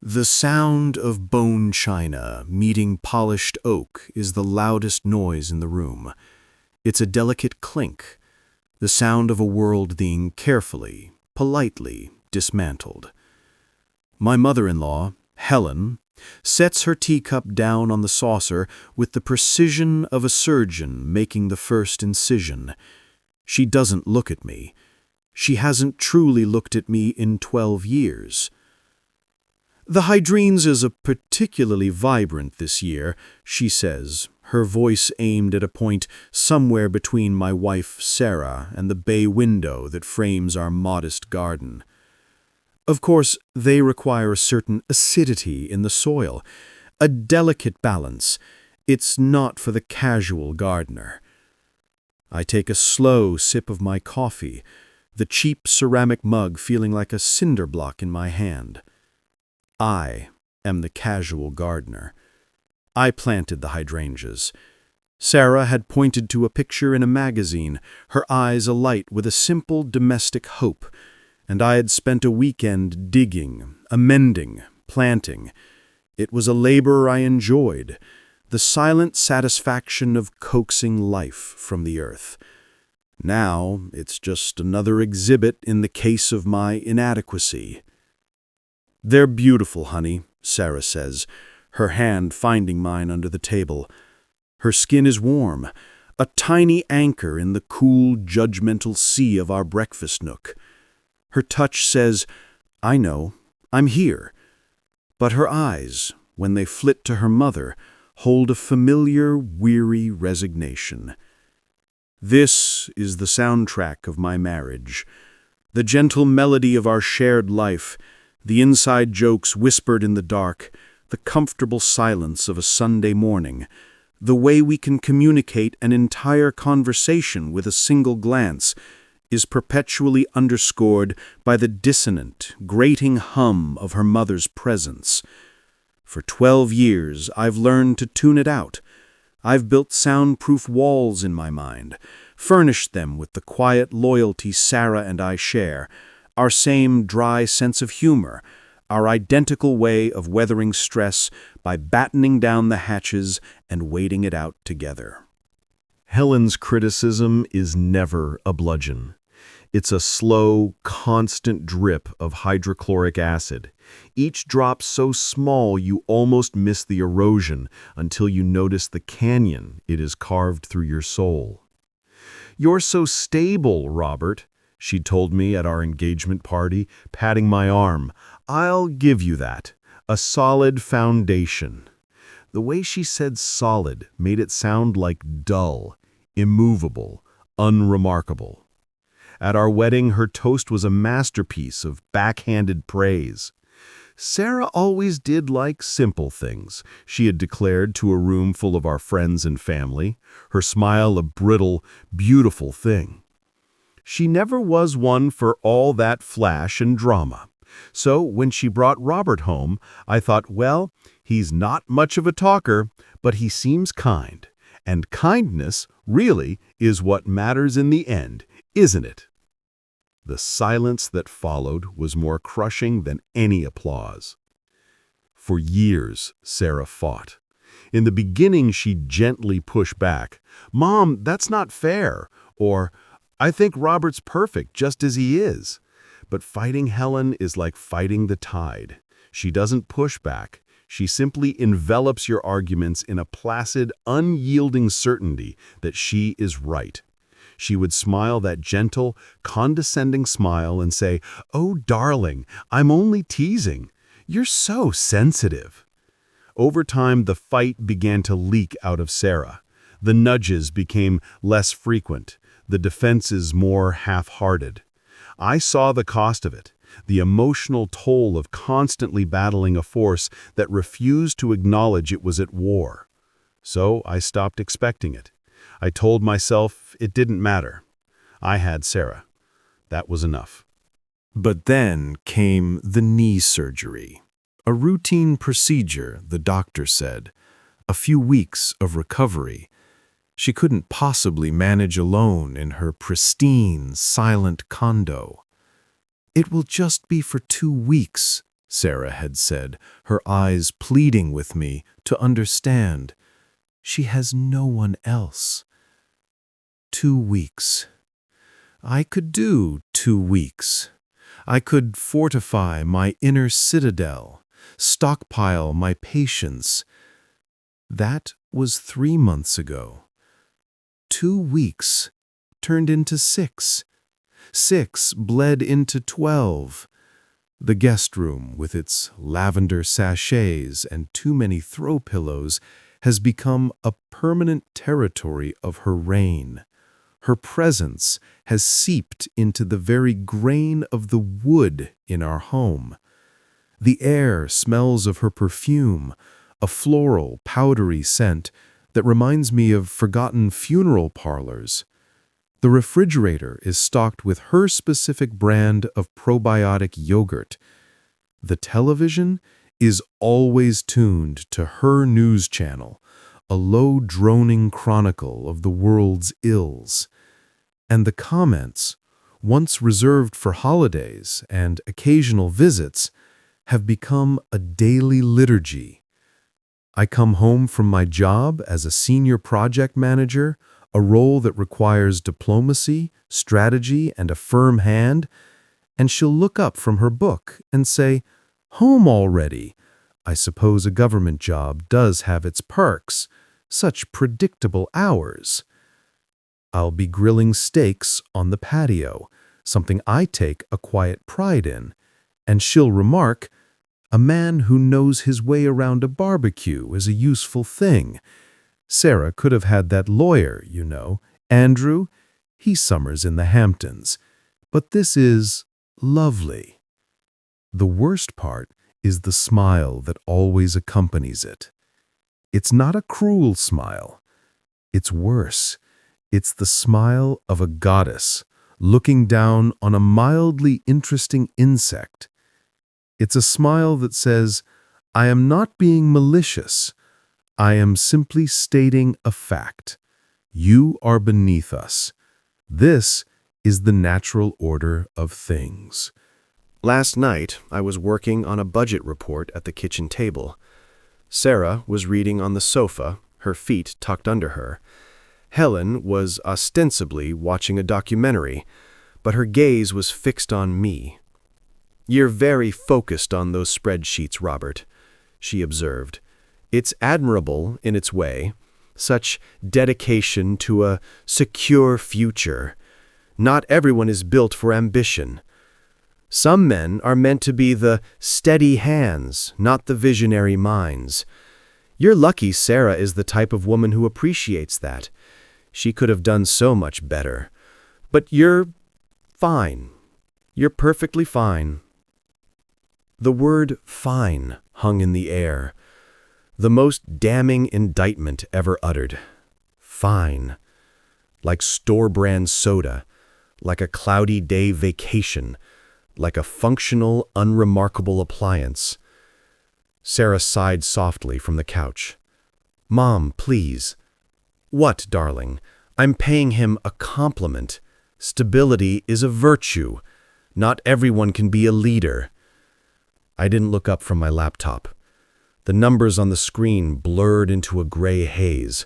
The sound of bone china meeting polished oak is the loudest noise in the room. It's a delicate clink, the sound of a world being carefully, politely dismantled. My mother-in-law, Helen, sets her teacup down on the saucer with the precision of a surgeon making the first incision. She doesn't look at me. She hasn't truly looked at me in 12 years. The hydrines is a particularly vibrant this year, she says, her voice aimed at a point somewhere between my wife Sarah and the bay window that frames our modest garden. Of course, they require a certain acidity in the soil, a delicate balance. It's not for the casual gardener. I take a slow sip of my coffee, the cheap ceramic mug feeling like a cinder block in my hand. I am the casual gardener. I planted the hydrangeas. Sarah had pointed to a picture in a magazine, her eyes alight with a simple domestic hope, and I had spent a weekend digging, amending, planting. It was a labor I enjoyed, the silent satisfaction of coaxing life from the earth. Now it's just another exhibit in the case of my inadequacy. "They're beautiful, honey," Sarah says, her hand finding mine under the table. Her skin is warm, a tiny anchor in the cool, judgmental sea of our breakfast nook. Her touch says, "I know, I'm here." But her eyes, when they flit to her mother, hold a familiar, weary resignation. This is the soundtrack of my marriage, the gentle melody of our shared life, the inside jokes whispered in the dark, the comfortable silence of a Sunday morning, the way we can communicate an entire conversation with a single glance, is perpetually underscored by the dissonant, grating hum of her mother's presence. For 12 years, I've learned to tune it out. I've built soundproof walls in my mind, furnished them with the quiet loyalty Sarah and I share, our same dry sense of humor, our identical way of weathering stress by battening down the hatches and waiting it out together. Helen's criticism is never a bludgeon. It's a slow, constant drip of hydrochloric acid, each drop so small you almost miss the erosion until you notice the canyon it has carved through your soul. "You're so stable, Robert," she told me at our engagement party, patting my arm. "I'll give you that. A solid foundation." The way she said solid made it sound like dull, immovable, unremarkable. At our wedding, her toast was a masterpiece of backhanded praise. "Sarah always did like simple things," she had declared to a room full of our friends and family, her smile a brittle, beautiful thing. She never was one for all that flash and drama. So when she brought Robert home, I thought, well, he's not much of a talker, but he seems kind. And kindness really is what matters in the end, isn't it? The silence that followed was more crushing than any applause. For years, Sarah fought. In the beginning, she gently pushed back. "Mom, that's not fair," or "I think Robert's perfect just as he is." But fighting Helen is like fighting the tide. She doesn't push back. She simply envelops your arguments in a placid, unyielding certainty that she is right. She would smile that gentle, condescending smile and say, "Oh, darling, I'm only teasing. You're so sensitive." Over time, the fight began to leak out of Sarah. The nudges became less frequent, the defenses more half-hearted. I saw the cost of it, the emotional toll of constantly battling a force that refused to acknowledge it was at war. So I stopped expecting it. I told myself it didn't matter. I had Sarah. That was enough. But then came the knee surgery. A routine procedure, the doctor said. A few weeks of recovery. She couldn't possibly manage alone in her pristine, silent condo. "It will just be for 2 weeks," Sarah had said, her eyes pleading with me to understand. She has no one else. 2 weeks. I could do 2 weeks. I could fortify my inner citadel, stockpile my patience. That was 3 months ago. 2 weeks turned into 6. 6 bled into 12. The guest room, with its lavender sachets and too many throw pillows, has become a permanent territory of her reign. Her presence has seeped into the very grain of the wood in our home. The air smells of her perfume, a floral, powdery scent that reminds me of forgotten funeral parlors. The refrigerator is stocked with her specific brand of probiotic yogurt. The television is always tuned to her news channel, a low droning chronicle of the world's ills. And the comments, once reserved for holidays and occasional visits, have become a daily liturgy. I come home from my job as a senior project manager, a role that requires diplomacy, strategy, and a firm hand, and she'll look up from her book and say, "Home already." I suppose a government job does have its perks, such predictable hours. I'll be grilling steaks on the patio, something I take a quiet pride in, and she'll remark, "A man who knows his way around a barbecue is a useful thing. Sarah could have had that lawyer, you know, Andrew. He summers in the Hamptons. But this is lovely." The worst part is the smile that always accompanies it. It's not a cruel smile. It's worse. It's the smile of a goddess looking down on a mildly interesting insect. It's a smile that says, "I am not being malicious. I am simply stating a fact. You are beneath us. This is the natural order of things." Last night, I was working on a budget report at the kitchen table. Sarah was reading on the sofa, her feet tucked under her. Helen was ostensibly watching a documentary, but her gaze was fixed on me. "You're very focused on those spreadsheets, Robert," she observed. "It's admirable in its way, such dedication to a secure future. Not everyone is built for ambition. Some men are meant to be the steady hands, not the visionary minds. You're lucky Sarah is the type of woman who appreciates that. She could have done so much better. But you're fine. You're perfectly fine." The word "fine" hung in the air, the most damning indictment ever uttered. Fine. Like store-brand soda, like a cloudy day vacation, like a functional, unremarkable appliance. Sarah sighed softly from the couch. "Mom, please." "What, darling? I'm paying him a compliment. Stability is a virtue. Not everyone can be a leader." I didn't look up from my laptop. The numbers on the screen blurred into a gray haze.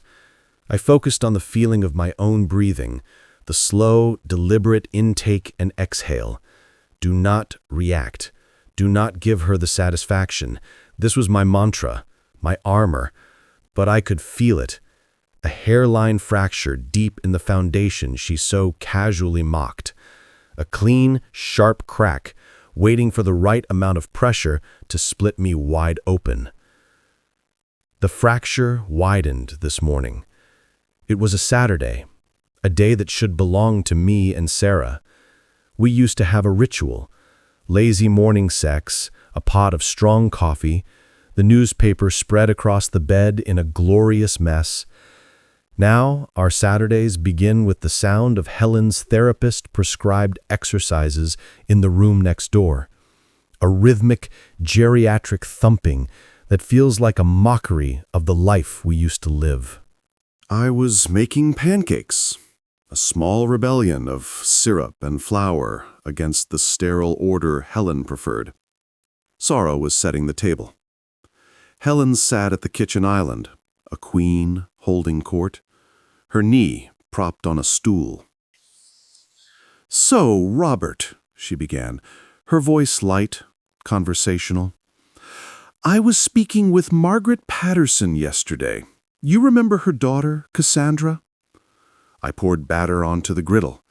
I focused on the feeling of my own breathing, the slow, deliberate intake and exhale. Do not react. Do not give her the satisfaction. This was my mantra, my armor. But I could feel it. A hairline fracture deep in the foundation she so casually mocked. A clean, sharp crack, waiting for the right amount of pressure to split me wide open. The fracture widened this morning. It was a Saturday, a day that should belong to me and Sarah. We used to have a ritual: lazy morning sex, a pot of strong coffee, the newspaper spread across the bed in a glorious mess. Now, our Saturdays begin with the sound of Helen's therapist-prescribed exercises in the room next door, a rhythmic, geriatric thumping that feels like a mockery of the life we used to live. I was making pancakes, a small rebellion of syrup and flour against the sterile order Helen preferred. Sarah was setting the table. Helen sat at the kitchen island, a queen holding court, her knee propped on a stool. "So, Robert," she began, her voice light, conversational. "I was speaking with Margaret Patterson yesterday. You remember her daughter, Cassandra?" I poured batter onto the griddle.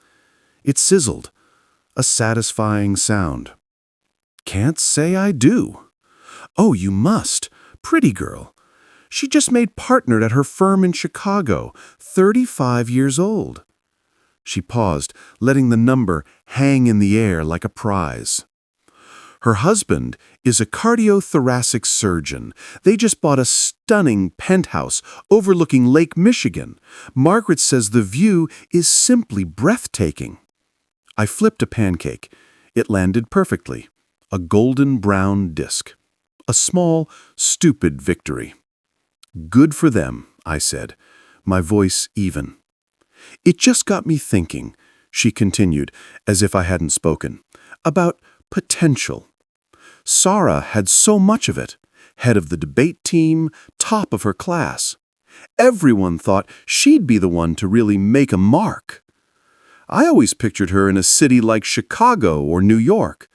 It sizzled, a satisfying sound. "Can't say I do." "Oh, you must. Pretty girl. She just made partner at her firm in Chicago, 35 years old." She paused, letting the number hang in the air like a prize. "Her husband is a cardiothoracic surgeon. They just bought a stunning penthouse overlooking Lake Michigan. Margaret says the view is simply breathtaking." I flipped a pancake. It landed perfectly. A golden brown disc. A small, stupid victory. "Good for them," I said, my voice even. "It just got me thinking," she continued, as if I hadn't spoken, "about potential. Sarah had so much of it, head of the debate team, top of her class. Everyone thought she'd be the one to really make a mark. I always pictured her in a city like Chicago or New York,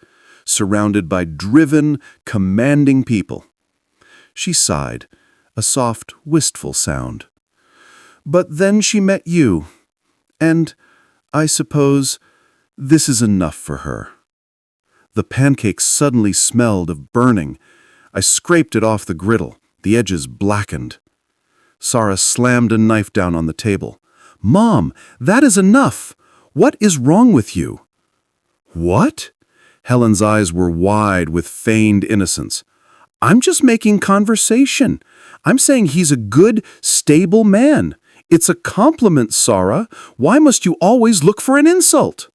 surrounded by driven, commanding people." She sighed, a soft, wistful sound. "But then she met you, and, I suppose, this is enough for her." The pancake suddenly smelled of burning. I scraped it off the griddle, the edges blackened. Sarah slammed a knife down on the table. "Mom, that is enough! What is wrong with you?" "What?" Helen's eyes were wide with feigned innocence. "I'm just making conversation. I'm saying he's a good, stable man. It's a compliment, Sarah. Why must you always look for an insult?"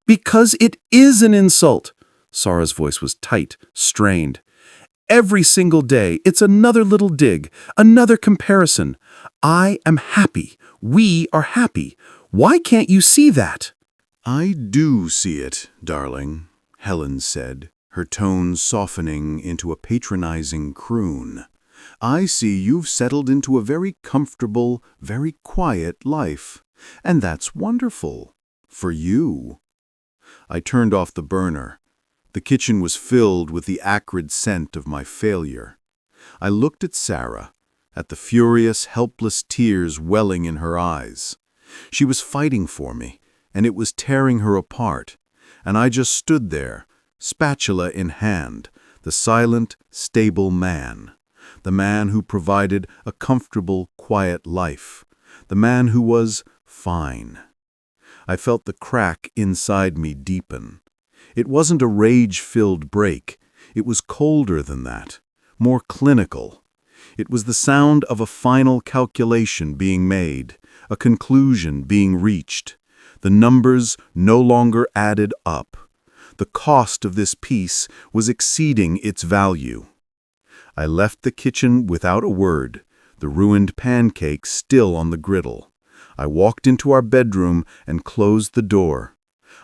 "Because it is an insult." Sarah's voice was tight, strained. "Every single day, it's another little dig, another comparison. I am happy. We are happy. Why can't you see that?" "I do see it, darling," Helen said, her tone softening into a patronizing croon. "I see you've settled into a very comfortable, very quiet life. And that's wonderful. For you." I turned off the burner. The kitchen was filled with the acrid scent of my failure. I looked at Sarah, at the furious, helpless tears welling in her eyes. She was fighting for me, and it was tearing her apart. And I just stood there, spatula in hand, the silent, stable man. The man who provided a comfortable, quiet life. The man who was fine. I felt the crack inside me deepen. It wasn't a rage-filled break. It was colder than that, more clinical. It was the sound of a final calculation being made, a conclusion being reached. The numbers no longer added up. The cost of this piece was exceeding its value. I left the kitchen without a word, the ruined pancake still on the griddle. I walked into our bedroom and closed the door.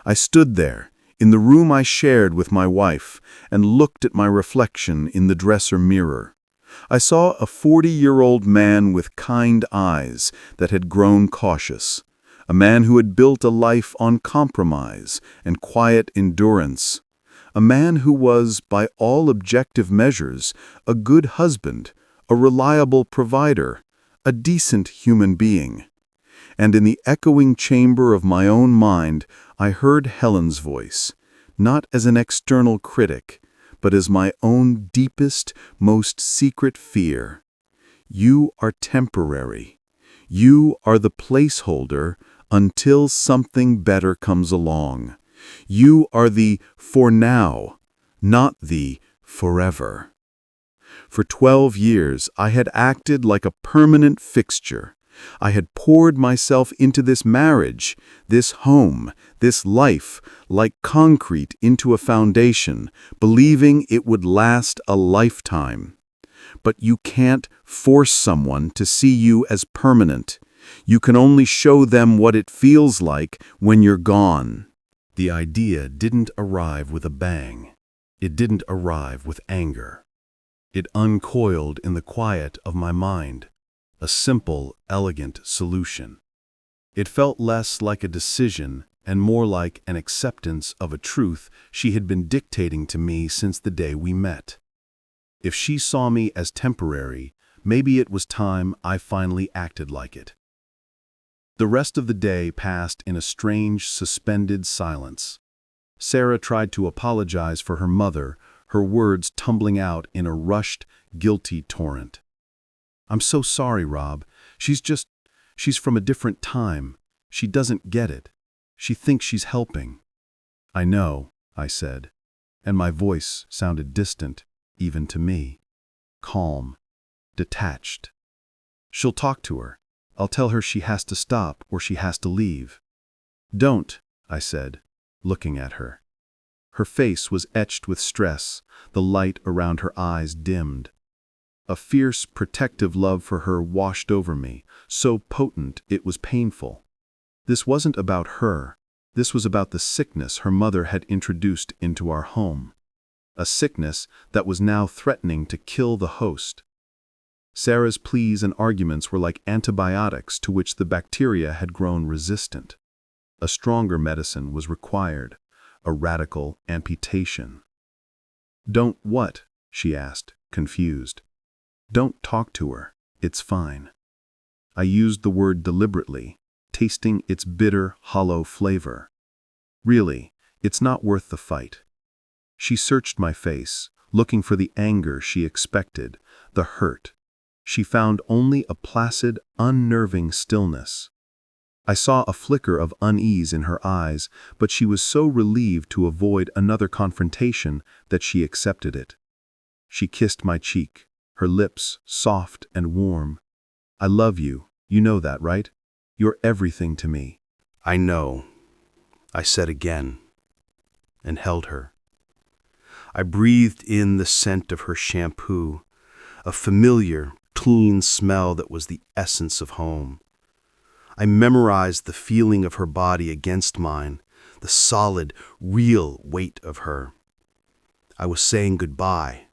I stood there, in the room I shared with my wife, and looked at my reflection in the dresser mirror. I saw a 40-year-old man with kind eyes that had grown cautious, a man who had built a life on compromise and quiet endurance, a man who was, by all objective measures, a good husband, a reliable provider, a decent human being. And in the echoing chamber of my own mind, I heard Helen's voice, not as an external critic, but as my own deepest, most secret fear. You are temporary. You are the placeholder until something better comes along. You are the for now, not the forever. For 12 years, I had acted like a permanent fixture. I had poured myself into this marriage, this home, this life, like concrete into a foundation, believing it would last a lifetime. But you can't force someone to see you as permanent. You can only show them what it feels like when you're gone. The idea didn't arrive with a bang. It didn't arrive with anger. It uncoiled in the quiet of my mind, a simple, elegant solution. It felt less like a decision and more like an acceptance of a truth she had been dictating to me since the day we met. If she saw me as temporary, maybe it was time I finally acted like it. The rest of the day passed in a strange, suspended silence. Sarah tried to apologize for her mother, her words tumbling out in a rushed, guilty torrent. "I'm so sorry, Rob. She's from a different time. She doesn't get it. She thinks she's helping." "I know," I said, and my voice sounded distant, even to me. Calm, detached. "She'll talk to her. I'll tell her she has to stop or she has to leave." "Don't," I said, looking at her. Her face was etched with stress, the light around her eyes dimmed. A fierce, protective love for her washed over me, so potent it was painful. This wasn't about her. This was about the sickness her mother had introduced into our home. A sickness that was now threatening to kill the host. Sarah's pleas and arguments were like antibiotics to which the bacteria had grown resistant. A stronger medicine was required, a radical amputation. "Don't what?" she asked, confused. "Don't talk to her. It's fine." I used the word deliberately, tasting its bitter, hollow flavor. "Really, it's not worth the fight." She searched my face, looking for the anger she expected, the hurt. She found only a placid, unnerving stillness. I saw a flicker of unease in her eyes, but she was so relieved to avoid another confrontation that she accepted it. She kissed my cheek, her lips soft and warm. "I love you. You know that, right? You're everything to me." "I know," I said again, and held her. I breathed in the scent of her shampoo, a familiar, clean smell that was the essence of home. I memorized the feeling of her body against mine, the solid, real weight of her. I was saying goodbye,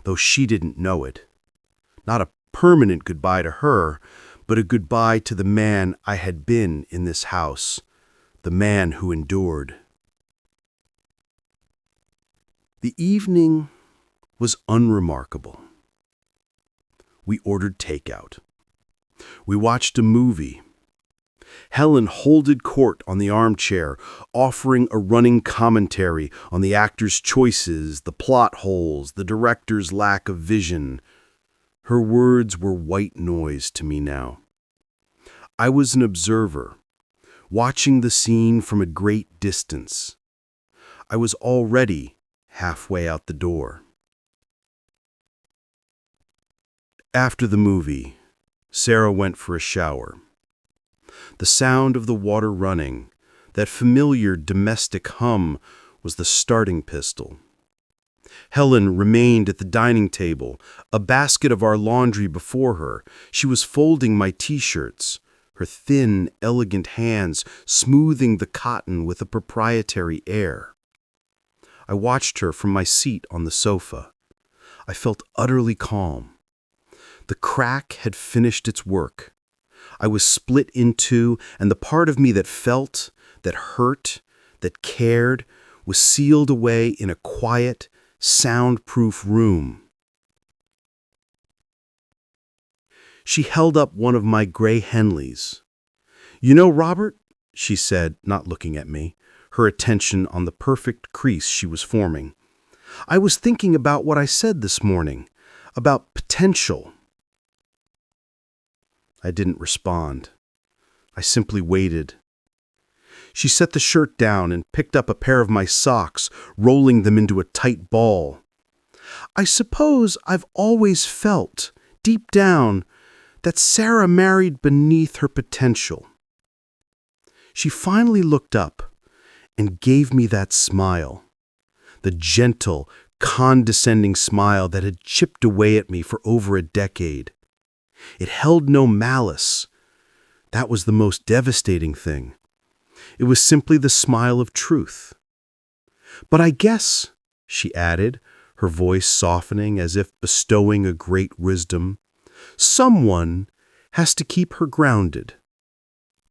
though she didn't know it. Not a permanent goodbye to her, but a goodbye to the man I had been in this house, the man who endured. The evening was unremarkable. We ordered takeout. We watched a movie. Helen holded court on the armchair, offering a running commentary on the actors' choices, the plot holes, the director's lack of vision. Her words were white noise to me now. I was an observer, watching the scene from a great distance. I was already halfway out the door. After the movie, Sarah went for a shower. The sound of the water running, that familiar domestic hum, was the starting pistol. Helen remained at the dining table, a basket of our laundry before her. She was folding my t-shirts, her thin, elegant hands smoothing the cotton with a proprietary air. I watched her from my seat on the sofa. I felt utterly calm. The crack had finished its work. I was split in two, and the part of me that felt, that hurt, that cared, was sealed away in a quiet, soundproof room. She held up one of my gray Henleys. "You know, Robert," she said, not looking at me, her attention on the perfect crease she was forming, "I was thinking about what I said this morning, about potential." I didn't respond. I simply waited. She set the shirt down and picked up a pair of my socks, rolling them into a tight ball. "I suppose I've always felt, deep down, that Sarah married beneath her potential." She finally looked up and gave me that smile, the gentle, condescending smile that had chipped away at me for over a decade. It held no malice. That was the most devastating thing. It was simply the smile of truth. "But I guess," she added, her voice softening as if bestowing a great wisdom. Someone has to keep her grounded.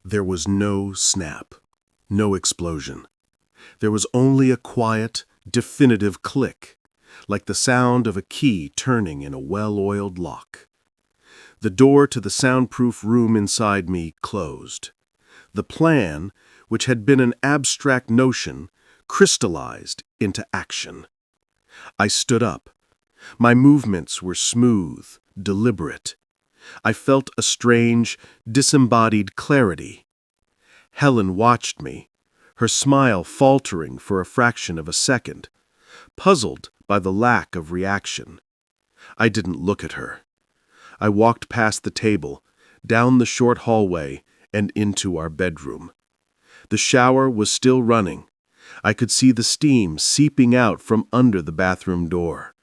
There was no snap, no explosion. There was only a quiet, definitive click, like the sound of a key turning in a well-oiled lock. The door to the soundproof room inside me closed. The plan, which had been an abstract notion, crystallized into action. I stood up. My movements were smooth, deliberate. I felt a strange, disembodied clarity. Helen watched me, her smile faltering for a fraction of a second, puzzled by the lack of reaction. I didn't look at her. I walked past the table, down the short hallway, and into our bedroom. The shower was still running. I could see the steam seeping out from under the bathroom door.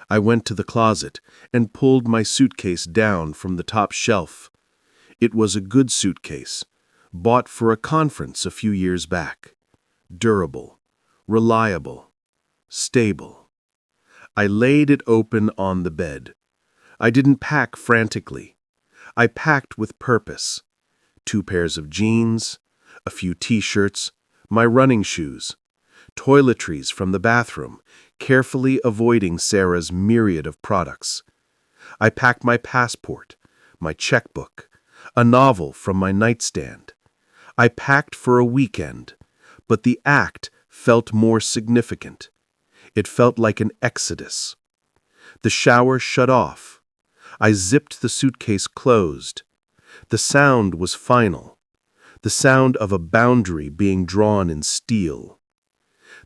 I went to the closet and pulled my suitcase down from the top shelf. It was a good suitcase, bought for a conference a few years back. Durable, reliable, stable. I laid it open on the bed. I didn't pack frantically. I packed with purpose. 2 pairs of jeans, a few t-shirts, my running shoes, toiletries from the bathroom, carefully avoiding Sarah's myriad of products. I packed my passport, my checkbook, a novel from my nightstand. I packed for a weekend, but the act felt more significant. It felt like an exodus. The shower shut off. I zipped the suitcase closed. The sound was final, the sound of a boundary being drawn in steel.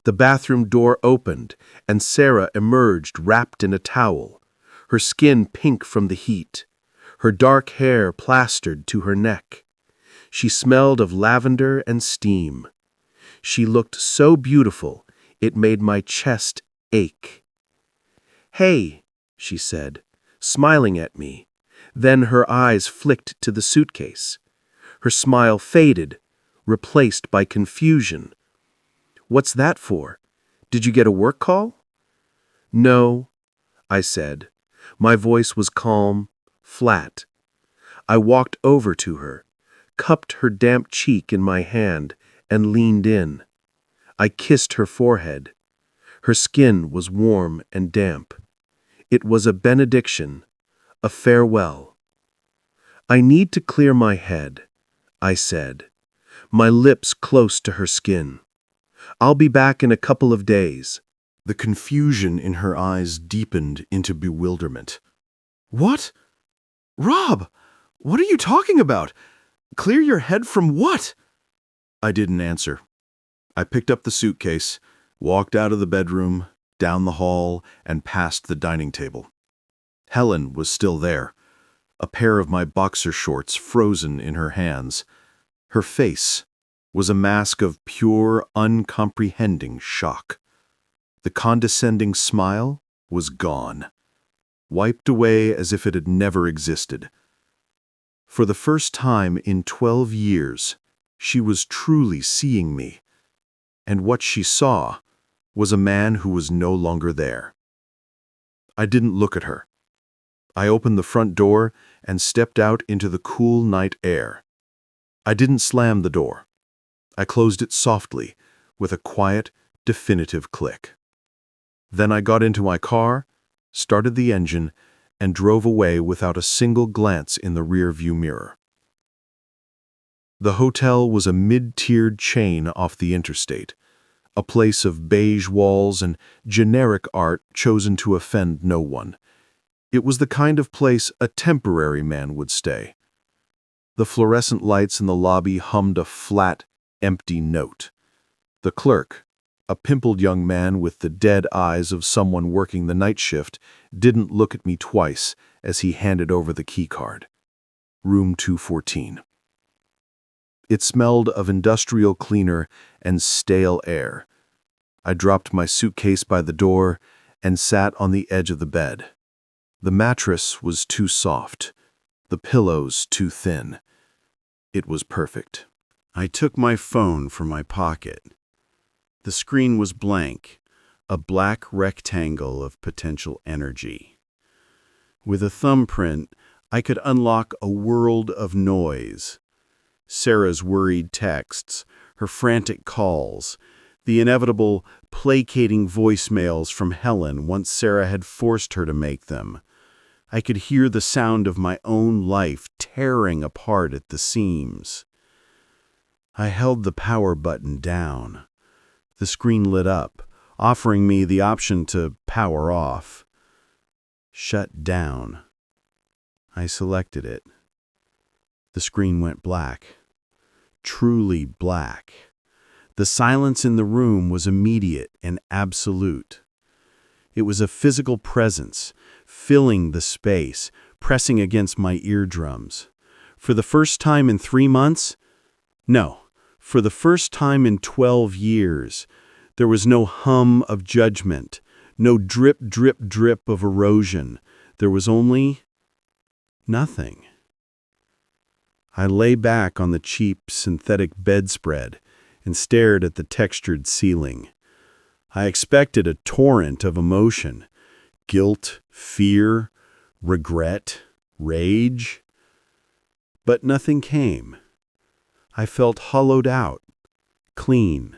The bathroom door opened, and Sarah emerged wrapped in a towel, her skin pink from the heat, her dark hair plastered to her neck. She smelled of lavender and steam. She looked so beautiful, it made my chest ache. "Hey," she said, smiling at me. Then her eyes flicked to the suitcase. Her smile faded, replaced by confusion. "What's that for? Did you get a work call?" "No," I said. My voice was calm, flat. I walked over to her, cupped her damp cheek in my hand, and leaned in. I kissed her forehead. Her skin was warm and damp. It was a benediction, a farewell. "I need to clear my head," I said, my lips close to her skin. "I'll be back in a couple of days." The confusion in her eyes deepened into bewilderment. "What? Rob, what are you talking about? Clear your head from what?" I didn't answer. I picked up the suitcase, walked out of the bedroom, down the hall, and past the dining table. Helen was still there, a pair of my boxer shorts frozen in her hands. Her face was a mask of pure, uncomprehending shock. The condescending smile was gone, wiped away as if it had never existed. For the first time in 12 years, she was truly seeing me, and what she saw was a man who was no longer there. I didn't look at her. I opened the front door and stepped out into the cool night air. I didn't slam the door. I closed it softly, with a quiet, definitive click. Then I got into my car, started the engine, and drove away without a single glance in the rear-view mirror. The hotel was a mid-tiered chain off the interstate, a place of beige walls and generic art chosen to offend no one. It was the kind of place a temporary man would stay. The fluorescent lights in the lobby hummed a flat, empty note. The clerk, a pimpled young man with the dead eyes of someone working the night shift, didn't look at me twice as he handed over the keycard. Room 214. It smelled of industrial cleaner and stale air. I dropped my suitcase by the door and sat on the edge of the bed. The mattress was too soft, the pillows too thin. It was perfect. I took my phone from my pocket. The screen was blank, a black rectangle of potential energy. With a thumbprint, I could unlock a world of noise. Sarah's worried texts, her frantic calls, the inevitable placating voicemails from Helen once Sarah had forced her to make them. I could hear the sound of my own life tearing apart at the seams. I held the power button down. The screen lit up, offering me the option to power off. Shut down. I selected it. The screen went black. Truly black. The silence in the room was immediate and absolute. It was a physical presence, filling the space, pressing against my eardrums. For the first time in 3 months? No, for the first time in 12 years. There was no hum of judgment, no drip, drip, drip of erosion. There was only nothing. I lay back on the cheap synthetic bedspread and stared at the textured ceiling. I expected a torrent of emotion: guilt, fear, regret, rage. But nothing came. I felt hollowed out, clean.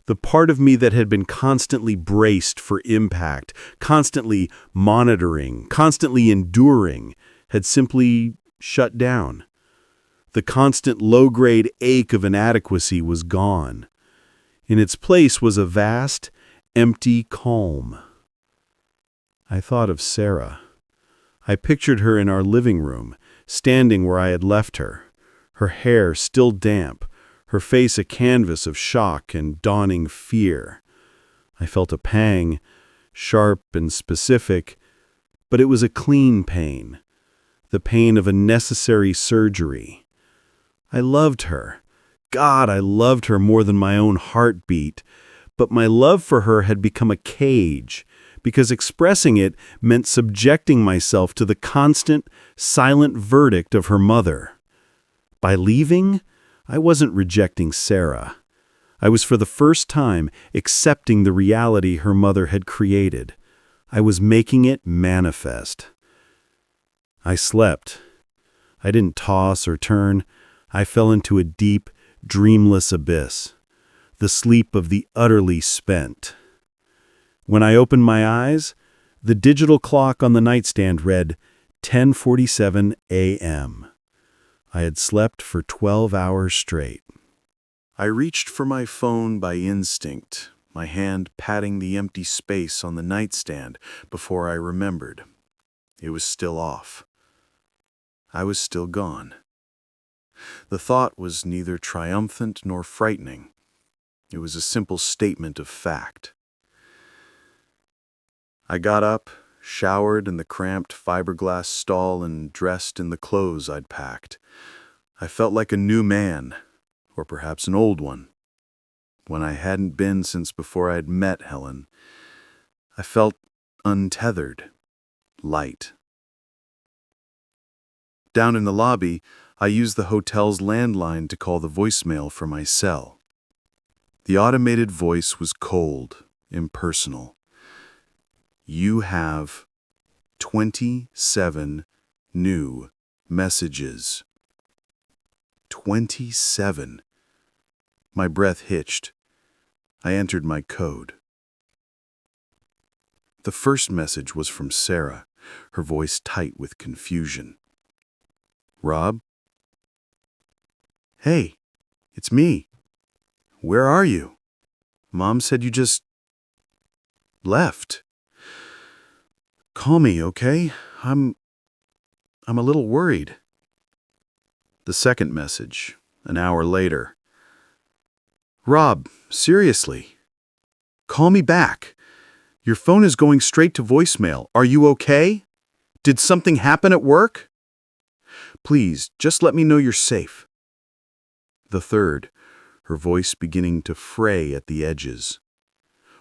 The part of me that had been constantly braced for impact, constantly monitoring, constantly enduring, had simply shut down. The constant low-grade ache of inadequacy was gone. In its place was a vast, empty calm. I thought of Sarah. I pictured her in our living room, standing where I had left her, her hair still damp, her face a canvas of shock and dawning fear. I felt a pang, sharp and specific, but it was a clean pain, the pain of a necessary surgery. I loved her. God, I loved her more than my own heartbeat, but my love for her had become a cage, because expressing it meant subjecting myself to the constant, silent verdict of her mother. By leaving, I wasn't rejecting Sarah. I was for the first time accepting the reality her mother had created. I was making it manifest. I slept. I didn't toss or turn. I fell into a deep, dreamless abyss, the sleep of the utterly spent. When I opened my eyes, the digital clock on the nightstand read 10:47 a.m. I had slept for 12 hours straight. I reached for my phone by instinct, my hand patting the empty space on the nightstand before I remembered. It was still off. I was still gone. The thought was neither triumphant nor frightening. It was a simple statement of fact. I got up, showered in the cramped fiberglass stall, and dressed in the clothes I'd packed. I felt like a new man, or perhaps an old one, when I hadn't been since before I'd met Helen. I felt untethered, light. Down in the lobby, I used the hotel's landline to call the voicemail for my cell. The automated voice was cold, impersonal. You have 27 new messages. 27. My breath hitched. I entered my code. The first message was from Sarah, her voice tight with confusion. Rob? Hey, it's me. Where are you? Mom said you just left. Call me, okay? I'm a little worried. The second message, an hour later. Rob, seriously. Call me back. Your phone is going straight to voicemail. Are you okay? Did something happen at work? Please, just let me know you're safe. The third, her voice beginning to fray at the edges.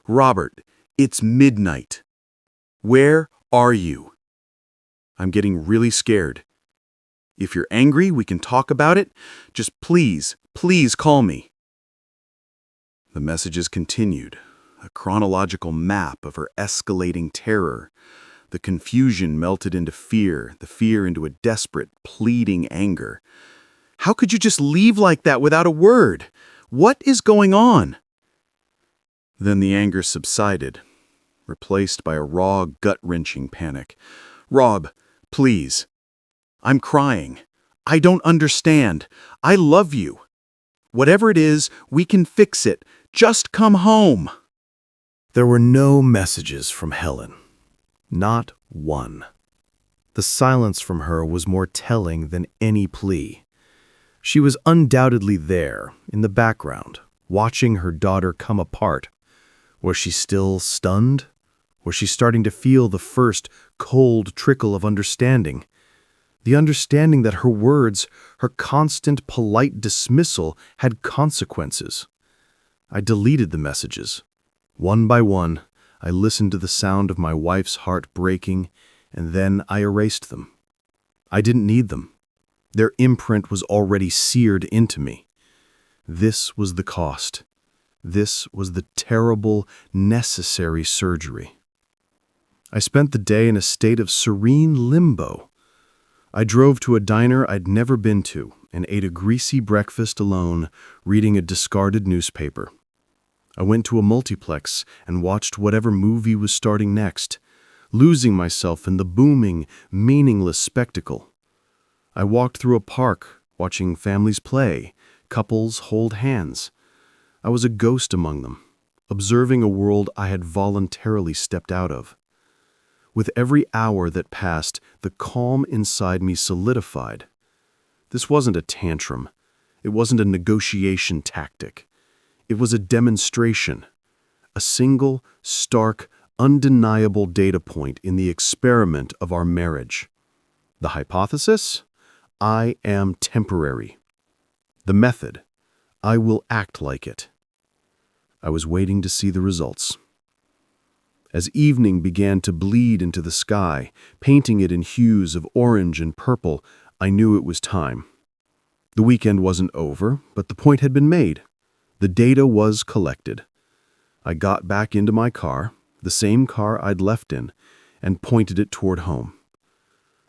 Robert, it's midnight. Where are you? I'm getting really scared. If you're angry, we can talk about it. Just please, please call me. The messages continued, a chronological map of her escalating terror. The confusion melted into fear, the fear into a desperate, pleading anger. How could you just leave like that without a word? What is going on? Then the anger subsided, replaced by a raw, gut-wrenching panic. Rob, please. I'm crying. I don't understand. I love you. Whatever it is, we can fix it. Just come home. There were no messages from Helen. Not one. The silence from her was more telling than any plea. She was undoubtedly there, in the background, watching her daughter come apart. Was she still stunned? Was she starting to feel the first cold trickle of understanding? The understanding that her words, her constant polite dismissal, had consequences. I deleted the messages. One by one, I listened to the sound of my wife's heart breaking, and then I erased them. I didn't need them. Their imprint was already seared into me. This was the cost. This was the terrible, necessary surgery. I spent the day in a state of serene limbo. I drove to a diner I'd never been to and ate a greasy breakfast alone, reading a discarded newspaper. I went to a multiplex and watched whatever movie was starting next, losing myself in the booming, meaningless spectacle. I walked through a park, watching families play, couples hold hands. I was a ghost among them, observing a world I had voluntarily stepped out of. With every hour that passed, the calm inside me solidified. This wasn't a tantrum. It wasn't a negotiation tactic. It was a demonstration, a single, stark, undeniable data point in the experiment of our marriage. The hypothesis? I am temporary. The method? I will act like it. I was waiting to see the results. As evening began to bleed into the sky, painting it in hues of orange and purple, I knew it was time. The weekend wasn't over, but the point had been made. The data was collected. I got back into my car, the same car I'd left in, and pointed it toward home.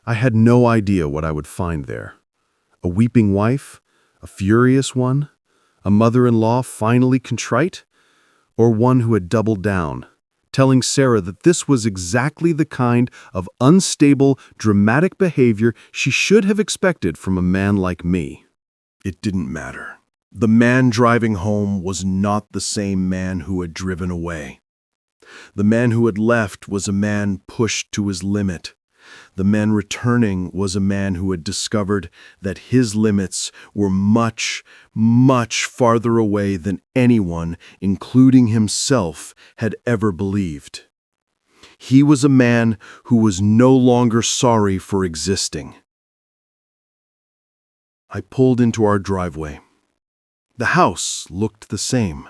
I had no idea what I would find there. A weeping wife? A furious one? A mother-in-law finally contrite? Or one who had doubled down, telling Sarah that this was exactly the kind of unstable, dramatic behavior she should have expected from a man like me? It didn't matter. The man driving home was not the same man who had driven away. The man who had left was a man pushed to his limit. The man returning was a man who had discovered that his limits were much, much farther away than anyone, including himself, had ever believed. He was a man who was no longer sorry for existing. I pulled into our driveway. The house looked the same.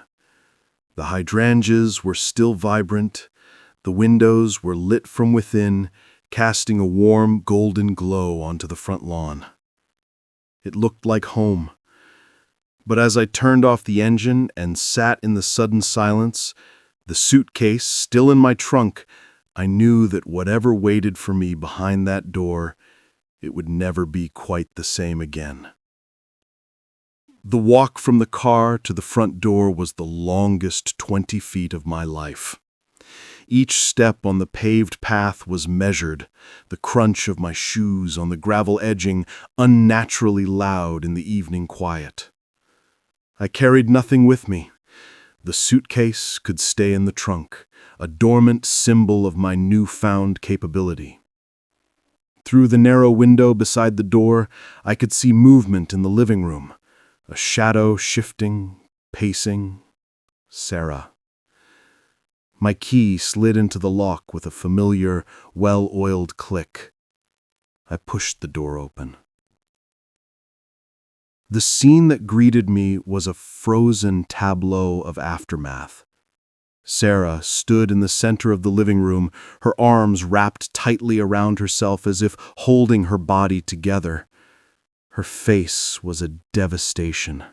The hydrangeas were still vibrant. The windows were lit from within, casting a warm golden glow onto the front lawn. It looked like home. But as I turned off the engine and sat in the sudden silence, the suitcase still in my trunk, I knew that whatever waited for me behind that door, it would never be quite the same again. The walk from the car to the front door was the longest 20 feet of my life. Each step on the paved path was measured, the crunch of my shoes on the gravel edging unnaturally loud in the evening quiet. I carried nothing with me. The suitcase could stay in the trunk, a dormant symbol of my newfound capability. Through the narrow window beside the door, I could see movement in the living room, a shadow shifting, pacing. Sarah. My key slid into the lock with a familiar, well-oiled click. I pushed the door open. The scene that greeted me was a frozen tableau of aftermath. Sarah stood in the center of the living room, her arms wrapped tightly around herself as if holding her body together. Her face was a devastation.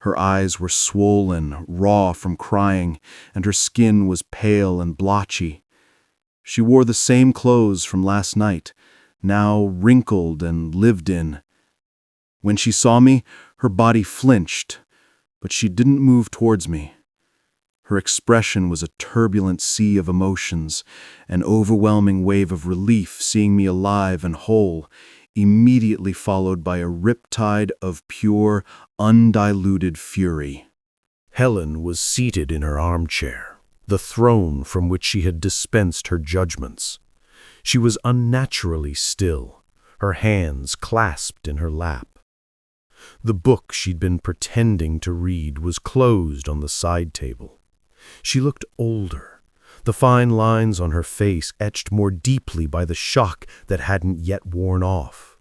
Her eyes were swollen, raw from crying, and her skin was pale and blotchy. She wore the same clothes from last night, now wrinkled and lived in. When she saw me, her body flinched, but she didn't move towards me. Her expression was a turbulent sea of emotions, an overwhelming wave of relief seeing me alive and whole, immediately followed by a riptide of pure, undiluted fury. Helen was seated in her armchair, the throne from which she had dispensed her judgments. She was unnaturally still, her hands clasped in her lap. The book she'd been pretending to read was closed on the side table. She looked older, the fine lines on her face etched more deeply by the shock that hadn't yet worn off.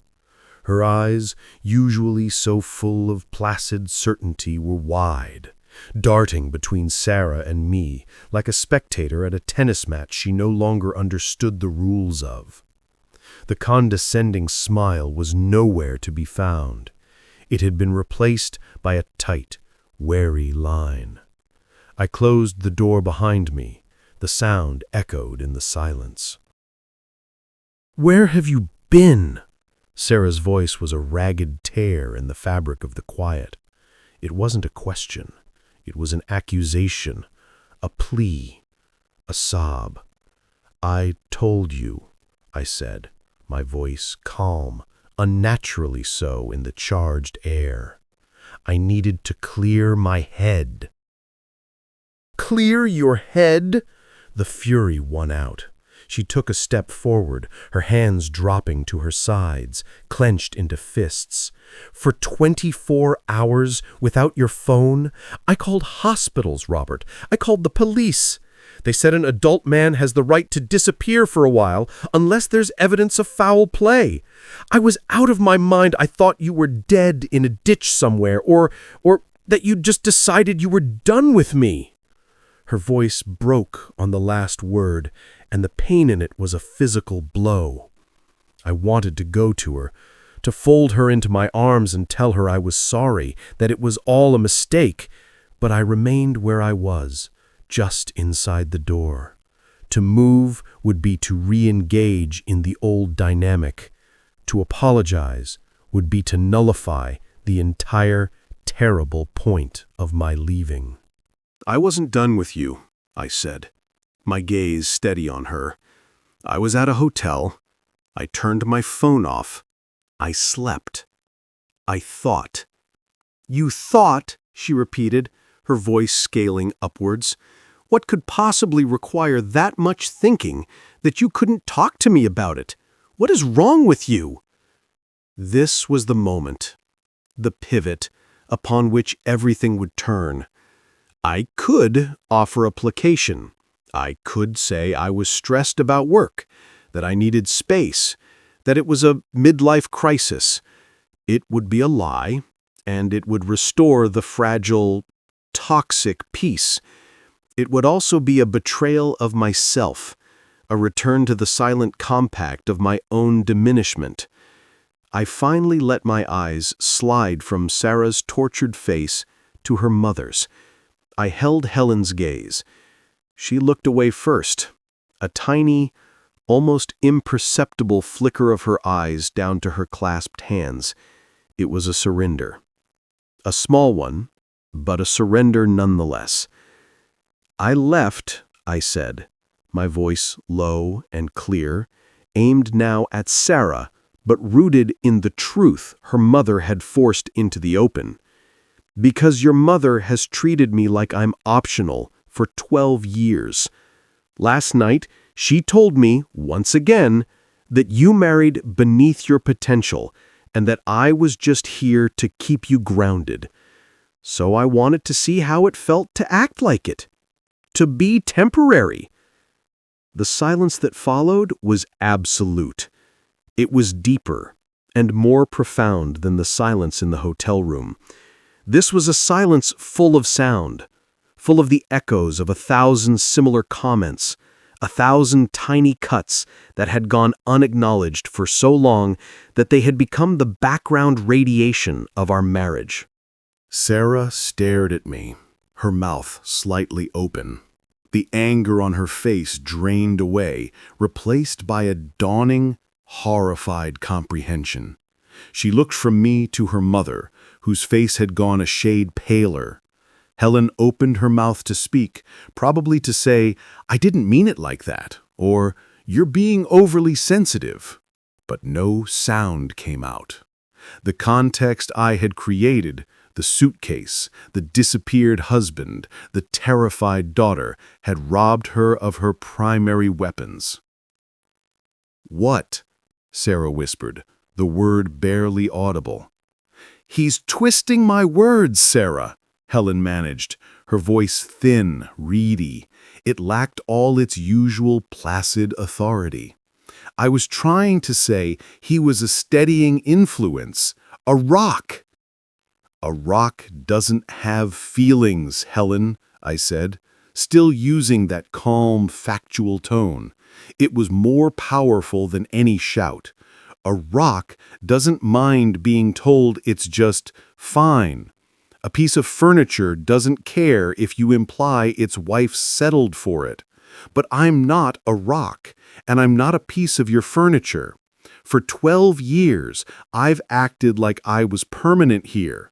Her eyes, usually so full of placid certainty, were wide, darting between Sarah and me like a spectator at a tennis match she no longer understood the rules of. The condescending smile was nowhere to be found. It had been replaced by a tight, wary line. I closed the door behind me. The sound echoed in the silence. "Where have you been?" Sarah's voice was a ragged tear in the fabric of the quiet. It wasn't a question. It was an accusation, a plea, a sob. "I told you," I said, my voice calm, unnaturally so in the charged air. "I needed to clear my head." "Clear your head?" The fury won out. She took a step forward, her hands dropping to her sides, clenched into fists. "For 24 hours without your phone? I called hospitals, Robert. I called the police. They said an adult man has the right to disappear for a while unless there's evidence of foul play. I was out of my mind. I thought you were dead in a ditch somewhere, or that you'd just decided you were done with me." Her voice broke on the last word, and the pain in it was a physical blow. I wanted to go to her, to fold her into my arms and tell her I was sorry, that it was all a mistake, but I remained where I was, just inside the door. To move would be to re-engage in the old dynamic. To apologize would be to nullify the entire terrible point of my leaving. "I wasn't done with you," I said, my gaze steady on her. "I was at a hotel. I turned my phone off. I slept. I thought." "You thought?" she repeated, her voice scaling upwards. "What could possibly require that much thinking that you couldn't talk to me about it? What is wrong with you?" This was the moment, the pivot, upon which everything would turn. I could offer a placation. I could say I was stressed about work, that I needed space, that it was a midlife crisis. It would be a lie, and it would restore the fragile, toxic peace. It would also be a betrayal of myself, a return to the silent compact of my own diminishment. I finally let my eyes slide from Sarah's tortured face to her mother's. I held Helen's gaze. She looked away first, a tiny, almost imperceptible flicker of her eyes down to her clasped hands. It was a surrender. A small one, but a surrender nonetheless. "I left," I said, my voice low and clear, aimed now at Sarah, but rooted in the truth her mother had forced into the open. "Because your mother has treated me like I'm optional for 12 years. Last night, she told me, once again, that you married beneath your potential and that I was just here to keep you grounded. So I wanted to see how it felt to act like it, to be temporary." The silence that followed was absolute. It was deeper and more profound than the silence in the hotel room. This was a silence full of sound, full of the echoes of 1,000 similar comments, 1,000 tiny cuts that had gone unacknowledged for so long that they had become the background radiation of our marriage. Sarah stared at me, her mouth slightly open. The anger on her face drained away, replaced by a dawning, horrified comprehension. She looked from me to her mother, whose face had gone a shade paler. Helen opened her mouth to speak, probably to say, "I didn't mean it like that," or "You're being overly sensitive." But no sound came out. The context I had created, the suitcase, the disappeared husband, the terrified daughter, had robbed her of her primary weapons. "What?" Sarah whispered, the word barely audible. "He's twisting my words, Sarah," Helen managed, her voice thin, reedy. It lacked all its usual placid authority. "I was trying to say he was a steadying influence, a rock." "A rock doesn't have feelings, Helen," I said, still using that calm, factual tone. It was more powerful than any shout. A rock doesn't mind being told it's just fine. A piece of furniture doesn't care if you imply its wife settled for it. But I'm not a rock, and I'm not a piece of your furniture. For 12 years, I've acted like I was permanent here.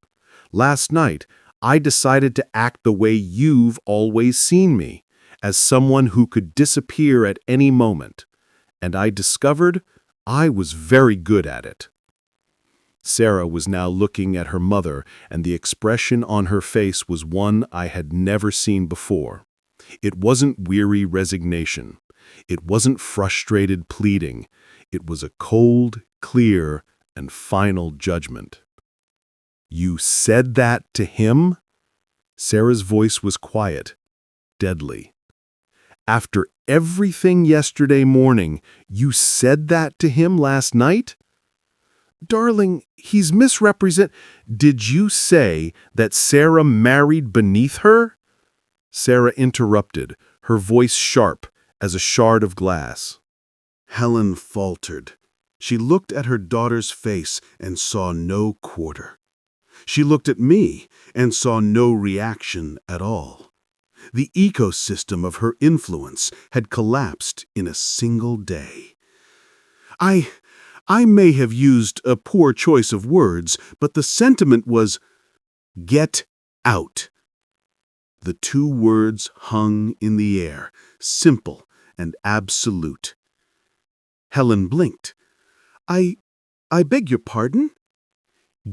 Last night, I decided to act the way you've always seen me, as someone who could disappear at any moment. And I discovered I was very good at it." Sarah was now looking at her mother, and the expression on her face was one I had never seen before. It wasn't weary resignation. It wasn't frustrated pleading. It was a cold, clear, and final judgment. "You said that to him?" Sarah's voice was quiet, deadly. "After everything yesterday morning, you said that to him last night?" "Darling, he's Did you say that Sarah married beneath her?" Sarah interrupted, her voice sharp as a shard of glass. Helen faltered. She looked at her daughter's face and saw no quarter. She looked at me and saw no reaction at all. The ecosystem of her influence had collapsed in a single day. I may have used a poor choice of words, but the sentiment was, "Get out." The two words hung in the air, simple and absolute. Helen blinked. I beg your pardon?"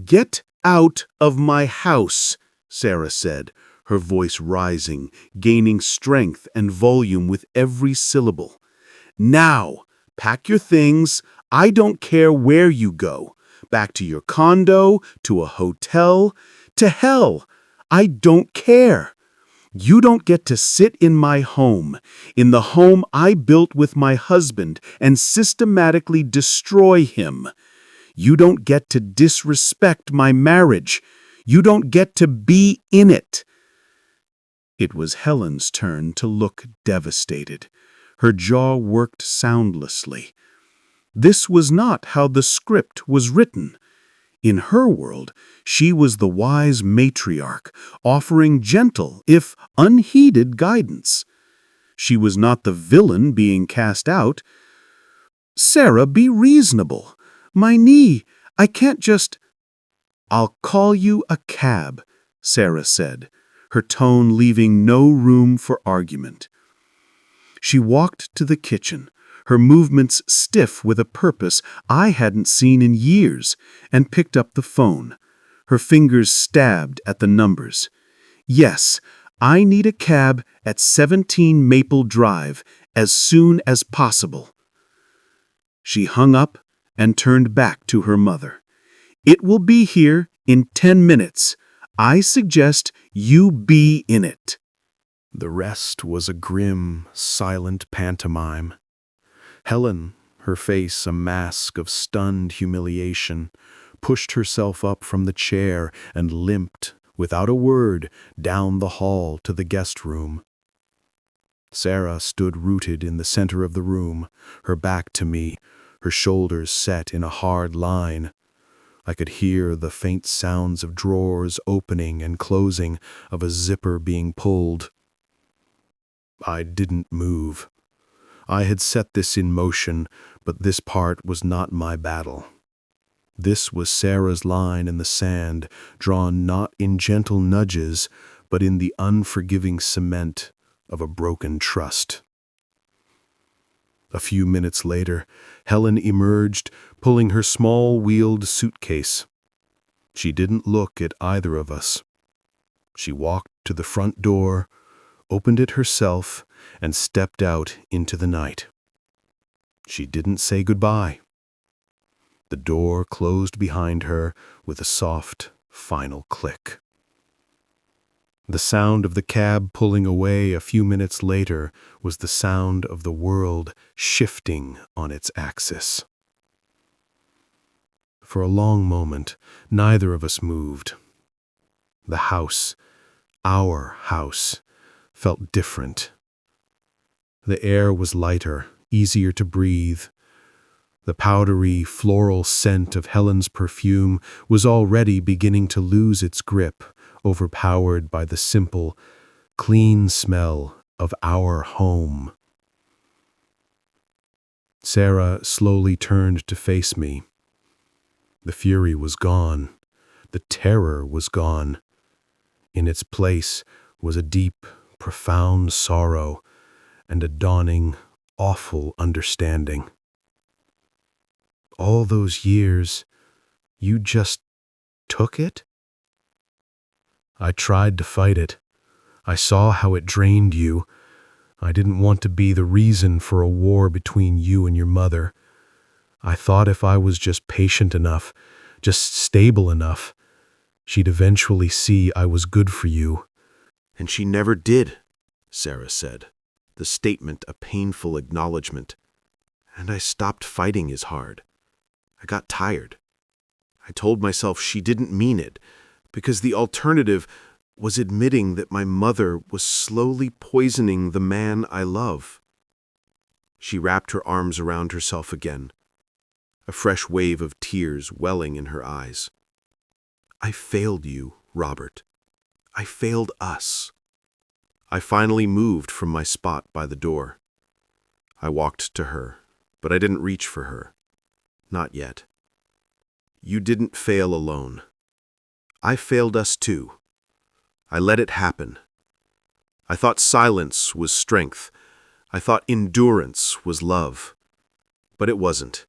"Get out of my house," Sarah said, her voice rising, gaining strength and volume with every syllable. "Now, pack your things. I don't care where you go. Back to your condo, to a hotel, to hell. I don't care. You don't get to sit in my home, in the home I built with my husband, and systematically destroy him. You don't get to disrespect my marriage. You don't get to be in it." It was Helen's turn to look devastated. Her jaw worked soundlessly. This was not how the script was written. In her world, she was the wise matriarch, offering gentle, if unheeded, guidance. She was not the villain being cast out. "Sarah, be reasonable. My knee, I can't just—" "I'll call you a cab," Sarah said, her tone leaving no room for argument. She walked to the kitchen, her movements stiff with a purpose I hadn't seen in years, and picked up the phone. Her fingers stabbed at the numbers. "Yes, I need a cab at 17 Maple Drive as soon as possible." She hung up and turned back to her mother. "It will be here in 10 minutes. I suggest you be in it." The rest was a grim, silent pantomime. Helen, her face a mask of stunned humiliation, pushed herself up from the chair and limped, without a word, down the hall to the guest room. Sarah stood rooted in the center of the room, her back to me, her shoulders set in a hard line. I could hear the faint sounds of drawers opening and closing, of a zipper being pulled. I didn't move. I had set this in motion, but this part was not my battle. This was Sarah's line in the sand, drawn not in gentle nudges, but in the unforgiving cement of a broken trust. A few minutes later, Helen emerged, pulling her small wheeled suitcase. She didn't look at either of us. She walked to the front door, opened it herself, and stepped out into the night. She didn't say goodbye. The door closed behind her with a soft, final click. The sound of the cab pulling away a few minutes later was the sound of the world shifting on its axis. For a long moment, neither of us moved. The house, our house, felt different. The air was lighter, easier to breathe. The powdery, floral scent of Helen's perfume was already beginning to lose its grip, overpowered by the simple, clean smell of our home. Sarah slowly turned to face me. The fury was gone. The terror was gone. In its place was a deep, profound sorrow and a dawning, awful understanding. All those years, you just took it? I tried to fight it. I saw how it drained you. I didn't want to be the reason for a war between you and your mother. I thought if I was just patient enough, just stable enough, she'd eventually see I was good for you. And she never did, Sarah said, the statement a painful acknowledgement. And I stopped fighting as hard. I got tired. I told myself she didn't mean it, because the alternative was admitting that my mother was slowly poisoning the man I love. She wrapped her arms around herself again, a fresh wave of tears welling in her eyes. I failed you, Robert. I failed us. I finally moved from my spot by the door. I walked to her, but I didn't reach for her. Not yet. You didn't fail alone. I failed us too. I let it happen. I thought silence was strength. I thought endurance was love. But it wasn't.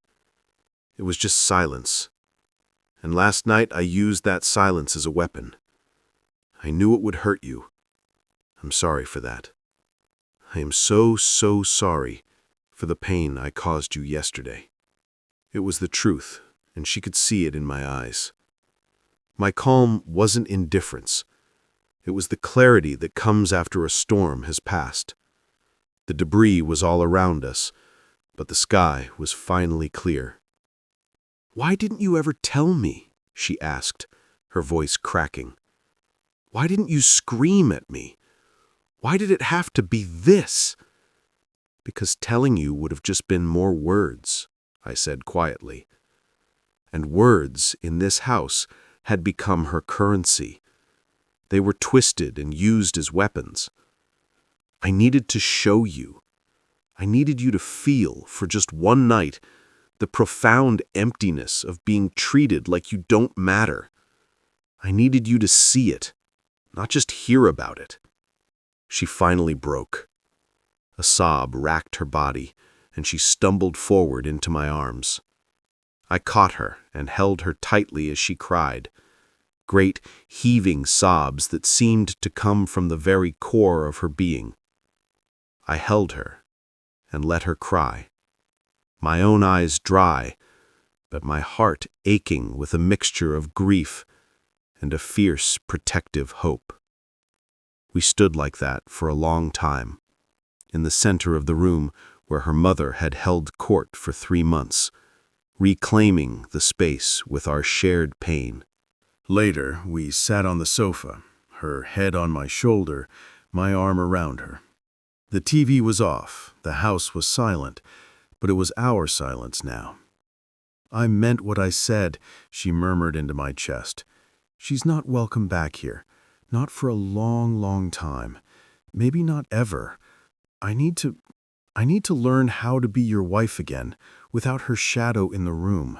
It was just silence. And last night I used that silence as a weapon. I knew it would hurt you. I'm sorry for that. I am so sorry for the pain I caused you yesterday. It was the truth, and she could see it in my eyes. My calm wasn't indifference. It was the clarity that comes after a storm has passed. The debris was all around us, but the sky was finally clear. "Why didn't you ever tell me?" she asked, her voice cracking. "Why didn't you scream at me? Why did it have to be this?" "Because telling you would have just been more words," I said quietly. And words in this house had become her currency. They were twisted and used as weapons. I needed to show you. I needed you to feel, for just one night, the profound emptiness of being treated like you don't matter. I needed you to see it, not just hear about it. She finally broke. A sob racked her body, and she stumbled forward into my arms. I caught her and held her tightly as she cried, great heaving sobs that seemed to come from the very core of her being. I held her and let her cry, my own eyes dry, but my heart aching with a mixture of grief and a fierce protective hope. We stood like that for a long time, in the center of the room where her mother had held court for 3 months, reclaiming the space with our shared pain. Later, we sat on the sofa, her head on my shoulder, my arm around her. The TV was off, the house was silent, but it was our silence now. I meant what I said, she murmured into my chest. She's not welcome back here. Not for a long, long time. Maybe not ever. I need to learn how to be your wife again, without her shadow in the room.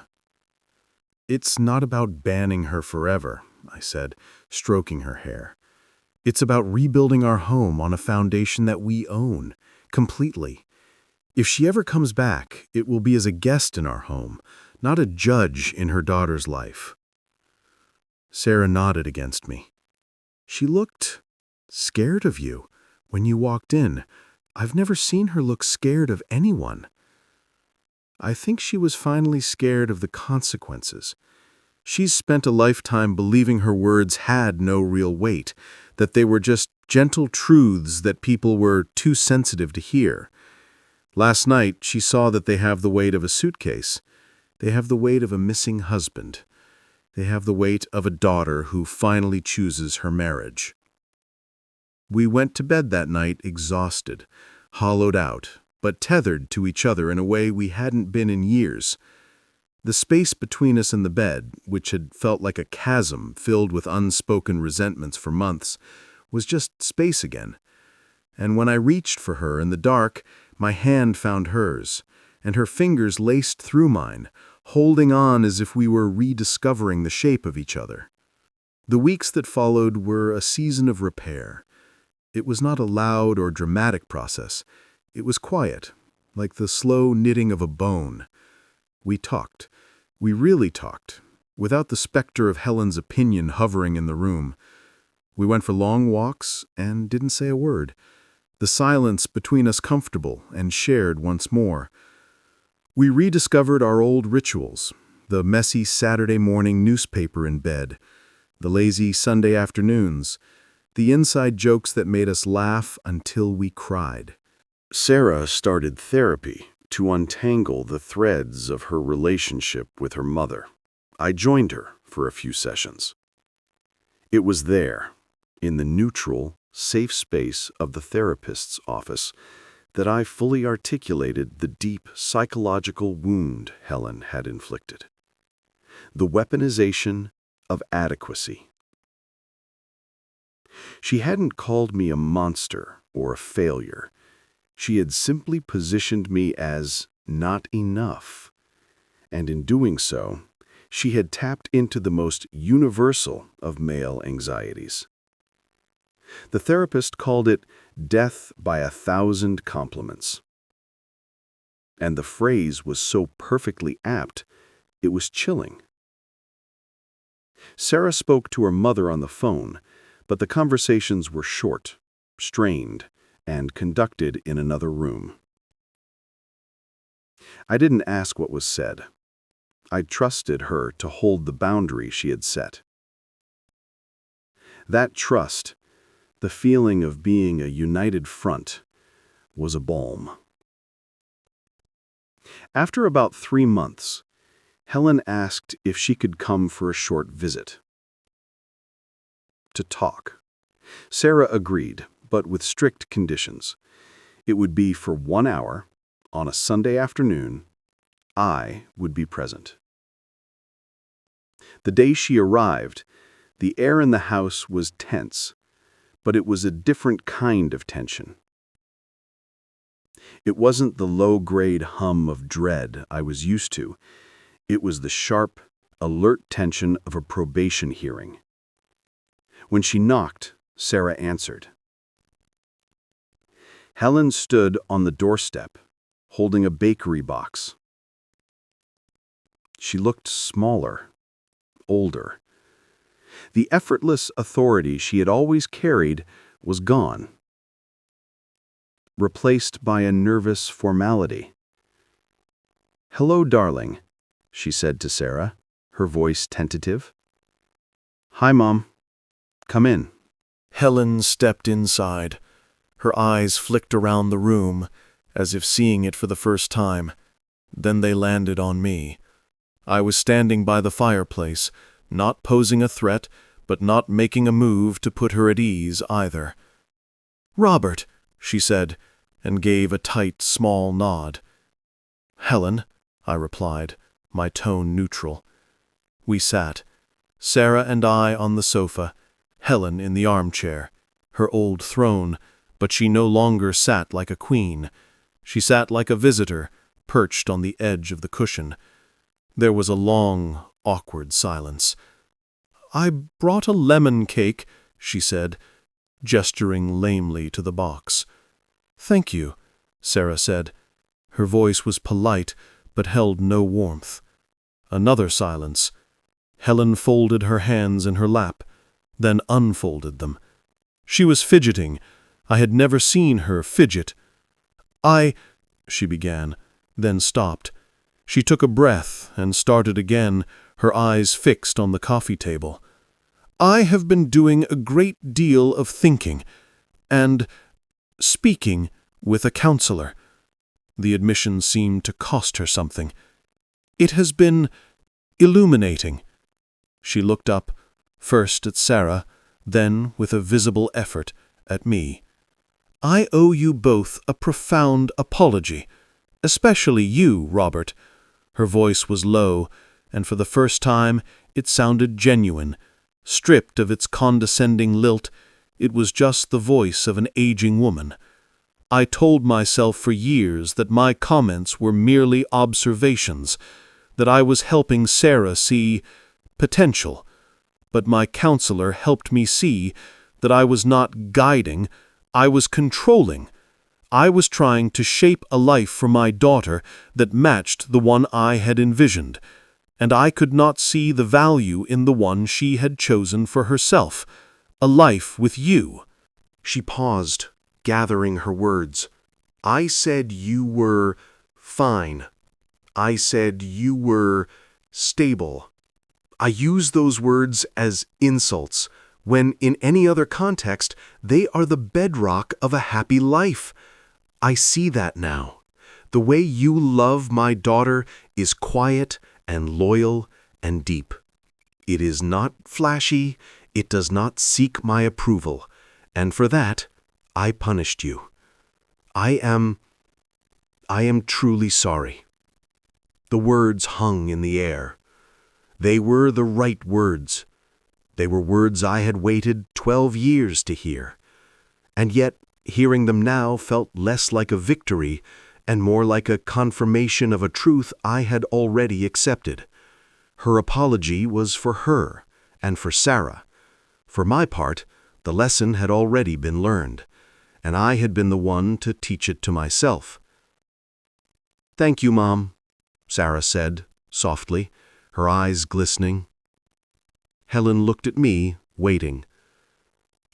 It's not about banning her forever, I said, stroking her hair. It's about rebuilding our home on a foundation that we own, completely. If she ever comes back, it will be as a guest in our home, not a judge in her daughter's life. Sarah nodded against me. She looked scared of you when you walked in. I've never seen her look scared of anyone. I think she was finally scared of the consequences. She's spent a lifetime believing her words had no real weight, that they were just gentle truths that people were too sensitive to hear. Last night, she saw that they have the weight of a suitcase. They have the weight of a missing husband. They have the weight of a daughter who finally chooses her marriage. We went to bed that night exhausted, hollowed out, but tethered to each other in a way we hadn't been in years. The space between us and the bed, which had felt like a chasm filled with unspoken resentments for months, was just space again. And when I reached for her in the dark, my hand found hers, and her fingers laced through mine, holding on as if we were rediscovering the shape of each other. The weeks that followed were a season of repair. It was not a loud or dramatic process. It was quiet, like the slow knitting of a bone. We talked. We really talked, without the specter of Helen's opinion hovering in the room. We went for long walks and didn't say a word. The silence between us comfortable and shared once more. We rediscovered our old rituals, the messy Saturday morning newspaper in bed, the lazy Sunday afternoons, the inside jokes that made us laugh until we cried. Sarah started therapy to untangle the threads of her relationship with her mother. I joined her for a few sessions. It was there, in the neutral, safe space of the therapist's office, that I fully articulated the deep psychological wound Helen had inflicted. The weaponization of adequacy. She hadn't called me a monster or a failure. She had simply positioned me as not enough. And in doing so, she had tapped into the most universal of male anxieties. The therapist called it death by 1,000 compliments. And the phrase was so perfectly apt, it was chilling. Sarah spoke to her mother on the phone, but the conversations were short, strained, and conducted in another room. I didn't ask what was said. I trusted her to hold the boundary she had set. That trust, the feeling of being a united front, was a balm. After about 3 months, Helen asked if she could come for a short visit. To talk. Sarah agreed, but with strict conditions. It would be for 1 hour, on a Sunday afternoon. I would be present. The day she arrived, the air in the house was tense, but it was a different kind of tension. It wasn't the low-grade hum of dread I was used to. It was the sharp, alert tension of a probation hearing. When she knocked, Sarah answered. Helen stood on the doorstep, holding a bakery box. She looked smaller, older. The effortless authority she had always carried was gone, replaced by a nervous formality. "Hello, darling," she said to Sarah, her voice tentative. "Hi, Mom. Come in." Helen stepped inside. Her eyes flicked around the room, as if seeing it for the first time. Then they landed on me. I was standing by the fireplace, not posing a threat, but not making a move to put her at ease either. "Robert," she said, and gave a tight, small nod. "Helen," I replied, my tone neutral. We sat, Sarah and I on the sofa, Helen in the armchair, her old throne, but she no longer sat like a queen. She sat like a visitor, perched on the edge of the cushion. There was a long, awkward silence. "I brought a lemon cake," she said, gesturing lamely to the box. "Thank you," Sarah said. Her voice was polite, but held no warmth. Another silence. Helen folded her hands in her lap, then unfolded them. She was fidgeting. I had never seen her fidget. She began, then stopped. She took a breath and started again, her eyes fixed on the coffee table. "I have been doing a great deal of thinking and speaking with a counselor." The admission seemed to cost her something. "It has been illuminating." She looked up, first at Sarah, then, with a visible effort, at me. "I owe you both a profound apology, especially you, Robert." Her voice was low, and for the first time it sounded genuine. Stripped of its condescending lilt, it was just the voice of an aging woman. I told myself for years that my comments were merely observations, that I was helping Sarah see potential. But my counselor helped me see that I was not guiding, I was controlling. I was trying to shape a life for my daughter that matched the one I had envisioned, and I could not see the value in the one she had chosen for herself, a life with you. She paused, gathering her words. "I said you were fine. I said you were stable. I use those words as insults, when in any other context they are the bedrock of a happy life. I see that now. The way you love my daughter is quiet and loyal and deep. It is not flashy, it does not seek my approval, and for that I punished you. I am truly sorry." The words hung in the air. They were the right words. They were words I had waited 12 years to hear. And yet, hearing them now felt less like a victory and more like a confirmation of a truth I had already accepted. Her apology was for her and for Sarah. For my part, the lesson had already been learned, and I had been the one to teach it to myself. "Thank you, Mom," Sarah said, softly, her eyes glistening. Helen looked at me, waiting.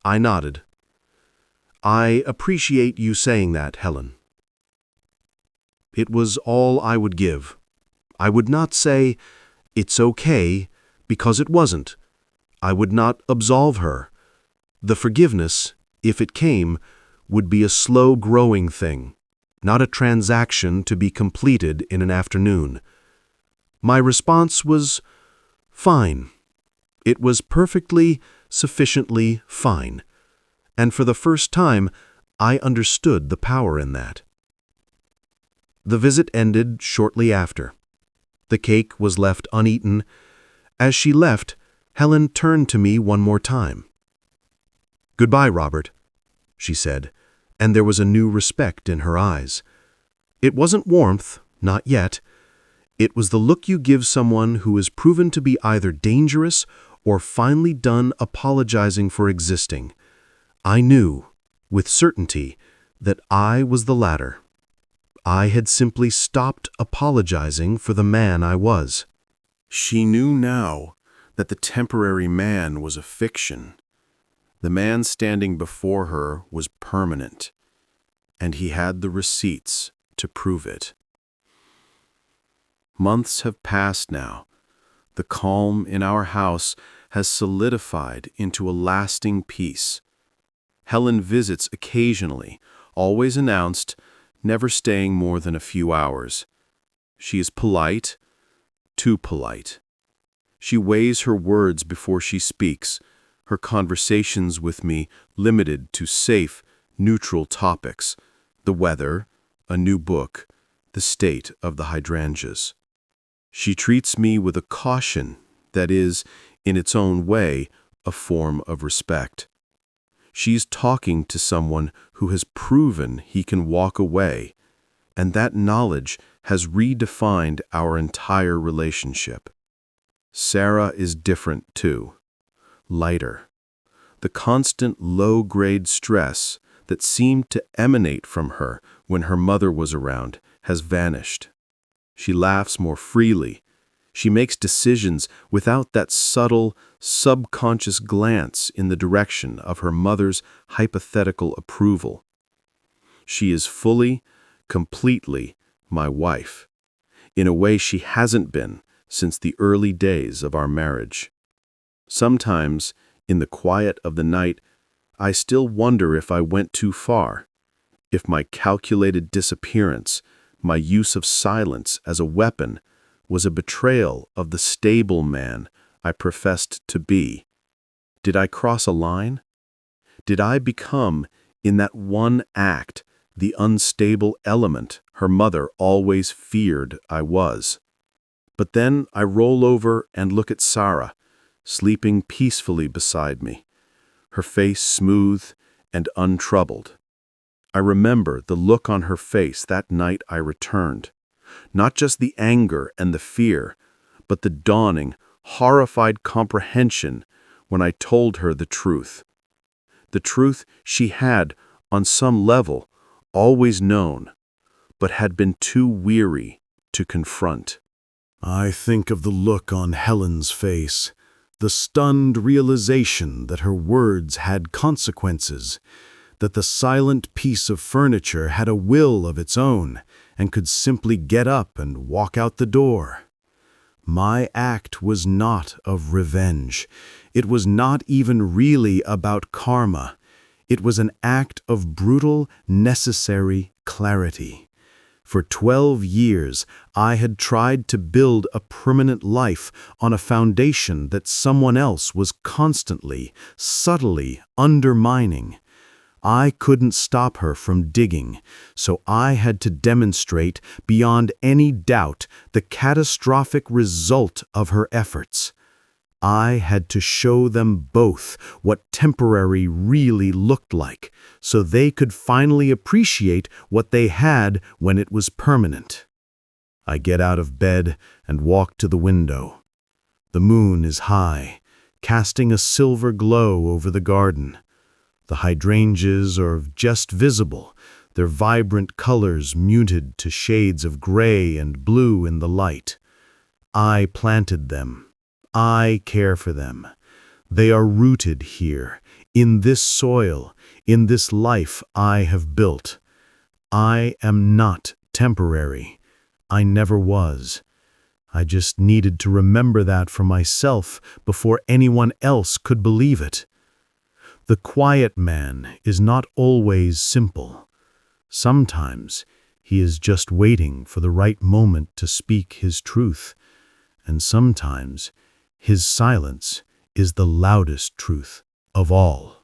I nodded. "I appreciate you saying that, Helen." It was all I would give. I would not say, "It's okay," because it wasn't. I would not absolve her. The forgiveness, if it came, would be a slow-growing thing, not a transaction to be completed in an afternoon. My response was fine. It was perfectly, sufficiently fine. And for the first time, I understood the power in that. The visit ended shortly after. The cake was left uneaten. As she left, Helen turned to me one more time. "Goodbye, Robert," she said, and there was a new respect in her eyes. It wasn't warmth, not yet. It was the look you give someone who is proven to be either dangerous or finally done apologizing for existing. I knew, with certainty, that I was the latter. I had simply stopped apologizing for the man I was. She knew now that the temporary man was a fiction. The man standing before her was permanent, and he had the receipts to prove it. Months have passed now. The calm in our house has solidified into a lasting peace. Helen visits occasionally, always announced, never staying more than a few hours. She is polite, too polite. She weighs her words before she speaks, her conversations with me limited to safe, neutral topics: the weather, a new book, the state of the hydrangeas. She treats me with a caution that is, in its own way, a form of respect. She's talking to someone who has proven he can walk away, and that knowledge has redefined our entire relationship. Sarah is different too, lighter. The constant low-grade stress that seemed to emanate from her when her mother was around has vanished. She laughs more freely. She makes decisions without that subtle, subconscious glance in the direction of her mother's hypothetical approval. She is fully, completely my wife, in a way she hasn't been since the early days of our marriage. Sometimes, in the quiet of the night, I still wonder if I went too far, if my calculated disappearance, my use of silence as a weapon, was a betrayal of the stable man I professed to be. Did I cross a line? Did I become, in that one act, the unstable element her mother always feared I was? But then I roll over and look at Sarah, sleeping peacefully beside me, her face smooth and untroubled. I remember the look on her face that night I returned. Not just the anger and the fear, but the dawning, horrified comprehension when I told her the truth. The truth she had, on some level, always known, but had been too weary to confront. I think of the look on Helen's face, the stunned realization that her words had consequences, that the silent piece of furniture had a will of its own and could simply get up and walk out the door. My act was not of revenge. It was not even really about karma. It was an act of brutal, necessary clarity. For 12 years, I had tried to build a permanent life on a foundation that someone else was constantly, subtly undermining. I couldn't stop her from digging, so I had to demonstrate beyond any doubt the catastrophic result of her efforts. I had to show them both what temporary really looked like, so they could finally appreciate what they had when it was permanent. I get out of bed and walk to the window. The moon is high, casting a silver glow over the garden. The hydrangeas are just visible, their vibrant colors muted to shades of gray and blue in the light. I planted them. I care for them. They are rooted here, in this soil, in this life I have built. I am not temporary. I never was. I just needed to remember that for myself before anyone else could believe it. The quiet man is not always simple. Sometimes he is just waiting for the right moment to speak his truth, and sometimes his silence is the loudest truth of all.